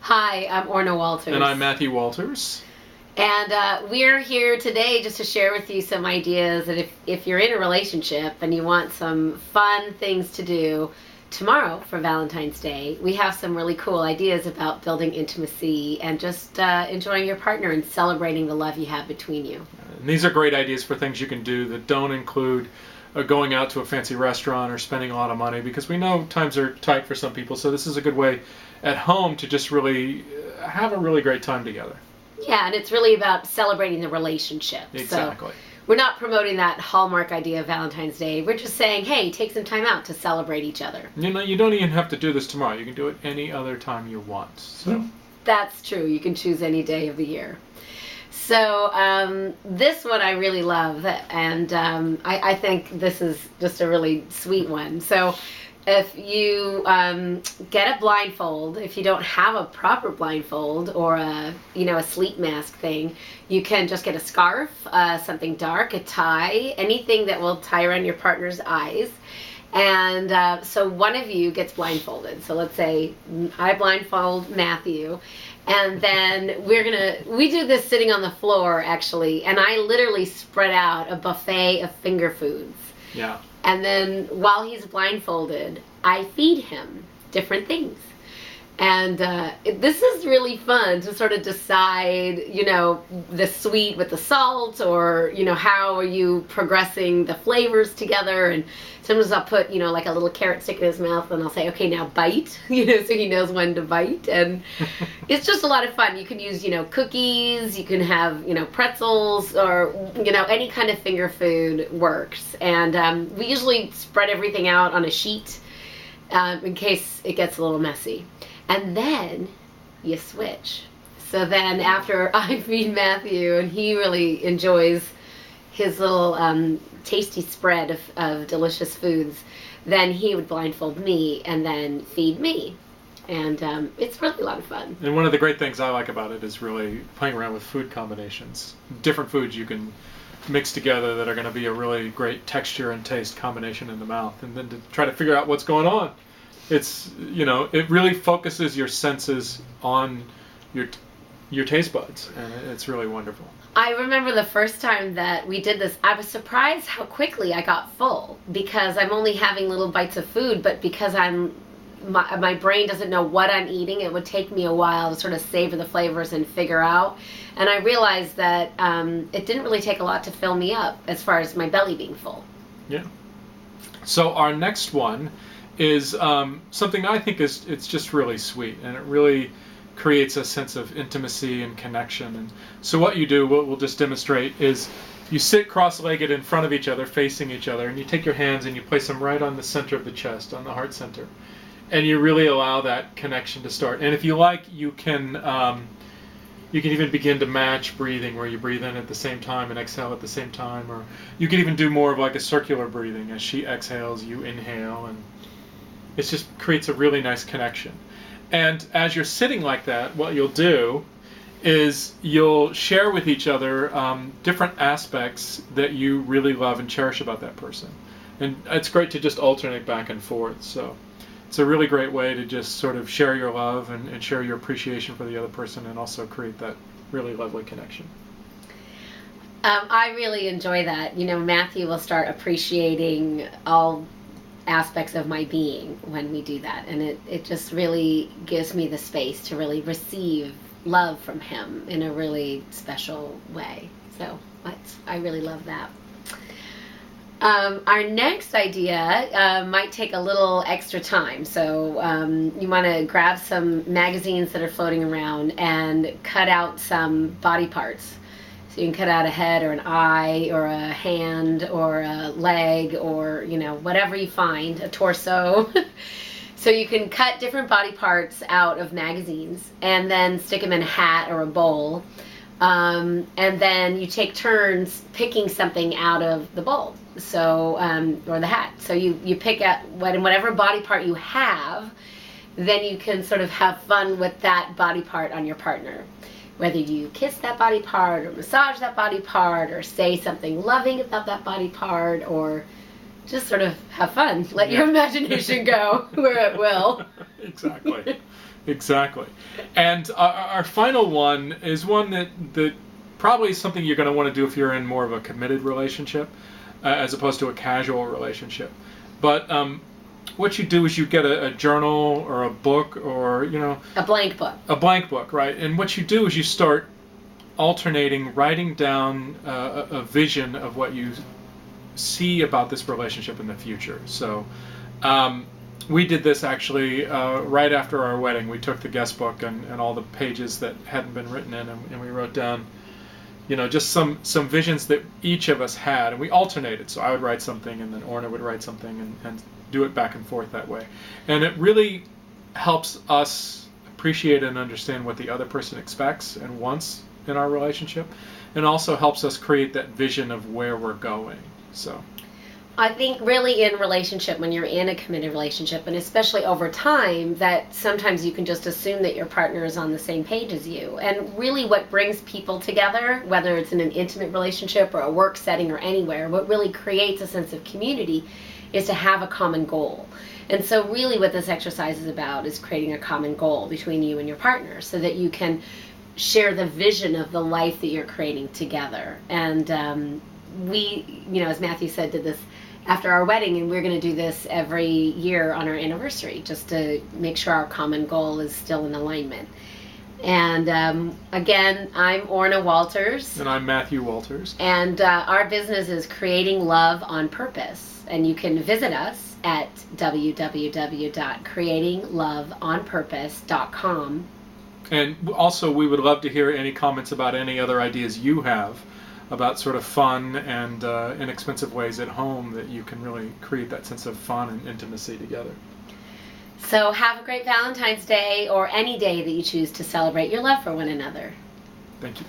Hi, I'm Orna Walters. And I'm Matthew Walters. And we're here today just to share with you some ideas that if you're in a relationship and you want some fun things to do tomorrow for Valentine's Day, we have some really cool ideas about building intimacy and just enjoying your partner and celebrating the love you have between you. And these are great ideas for things you can do that don't include going out to a fancy restaurant or spending a lot of money, because we know times are tight for some people. So this is a good way at home to just really have a really great time together. Yeah, and it's really about celebrating the relationship. Exactly. So we're not promoting that Hallmark idea of Valentine's Day. We're just saying, hey, take some time out to celebrate each other. You know, you don't even have to do this tomorrow. You can do it any other time you want. So that's true. You can choose any day of the year. So this one I really love, and I think this is just a really sweet one. So if you get a blindfold, if you don't have a proper blindfold or a sleep mask thing, you can just get a scarf, something dark, a tie, anything that will tie around your partner's eyes. And so one of you gets blindfolded. So let's say I blindfold Matthew, and then we do this sitting on the floor actually, and I literally spread out a buffet of finger foods. Yeah. And then while he's blindfolded, I feed him different things. And this is really fun to sort of decide, the sweet with the salt, or, how are you progressing the flavors together. And sometimes I'll put, like a little carrot stick in his mouth, and I'll say, okay, now bite, so he knows when to bite. And it's just a lot of fun. You can use, cookies, you can have, pretzels, or, any kind of finger food works. And we usually spread everything out on a sheet in case it gets a little messy. And then you switch. So then after I feed Matthew and he really enjoys his little tasty spread of delicious foods, then he would blindfold me and then feed me. And it's really a lot of fun. And one of the great things I like about it is really playing around with food combinations. Different foods you can mix together that are going to be a really great texture and taste combination in the mouth, and then to try to figure out what's going on. It's, it really focuses your senses on your taste buds, and it's really wonderful. I remember the first time that we did this, I was surprised how quickly I got full, because I'm only having little bites of food, but because my brain doesn't know what I'm eating, it would take me a while to sort of savor the flavors and figure out. And I realized that it didn't really take a lot to fill me up as far as my belly being full. Yeah. So our next one is something I think it's just really sweet, and it really creates a sense of intimacy and connection. And so what you do, what we'll just demonstrate, is you sit cross-legged in front of each other, facing each other, and you take your hands and you place them right on the center of the chest, on the heart center, and you really allow that connection to start. And if you like, you can even begin to match breathing, where you breathe in at the same time and exhale at the same time, or you can even do more of like a circular breathing. As she exhales, you inhale, and it just creates a really nice connection. And as you're sitting like that, what you'll do is you'll share with each other different aspects that you really love and cherish about that person. And it's great to just alternate back and forth. So it's a really great way to just sort of share your love and share your appreciation for the other person, and also create that really lovely connection. I really enjoy that. Matthew will start appreciating all aspects of my being when we do that, and it just really gives me the space to really receive love from him in a really special way. So I really love that. Our next idea might take a little extra time, so you want to grab some magazines that are floating around and cut out some body parts. So you can cut out a head or an eye or a hand or a leg, or whatever you find, a torso. So you can cut different body parts out of magazines and then stick them in a hat or a bowl, and then you take turns picking something out of the bowl, so or the hat. So you pick out whatever body part you have, then you can sort of have fun with that body part on your partner. Whether you kiss that body part or massage that body part or say something loving about that body part, or just sort of have fun. Let your imagination go where it will. Exactly. And our final one is one that probably is something you're going to want to do if you're in more of a committed relationship as opposed to a casual relationship. But what you do is you get a journal or a book or, a blank book. A blank book, right? And what you do is you start alternating, writing down a vision of what you see about this relationship in the future. So we did this actually right after our wedding. We took the guest book and all the pages that hadn't been written in, and we wrote down, just some visions that each of us had, and we alternated. So I would write something, and then Orna would write something, and do it back and forth that way. And it really helps us appreciate and understand what the other person expects and wants in our relationship, and also helps us create that vision of where we're going. So I think really in relationship, when you're in a committed relationship, and especially over time, that sometimes you can just assume that your partner is on the same page as you. And really what brings people together, whether it's in an intimate relationship or a work setting or anywhere, what really creates a sense of community is to have a common goal. And so really what this exercise is about is creating a common goal between you and your partner so that you can share the vision of the life that you're creating together. And we, as Matthew said, did this after our wedding, and we're going to do this every year on our anniversary just to make sure our common goal is still in alignment. And again, I'm Orna Walters. And I'm Matthew Walters. And our business is Creating Love on Purpose. And you can visit us at www.creatingloveonpurpose.com. And also, we would love to hear any comments about any other ideas you have about sort of fun and inexpensive ways at home that you can really create that sense of fun and intimacy together. So have a great Valentine's Day, or any day that you choose to celebrate your love for one another. Thank you.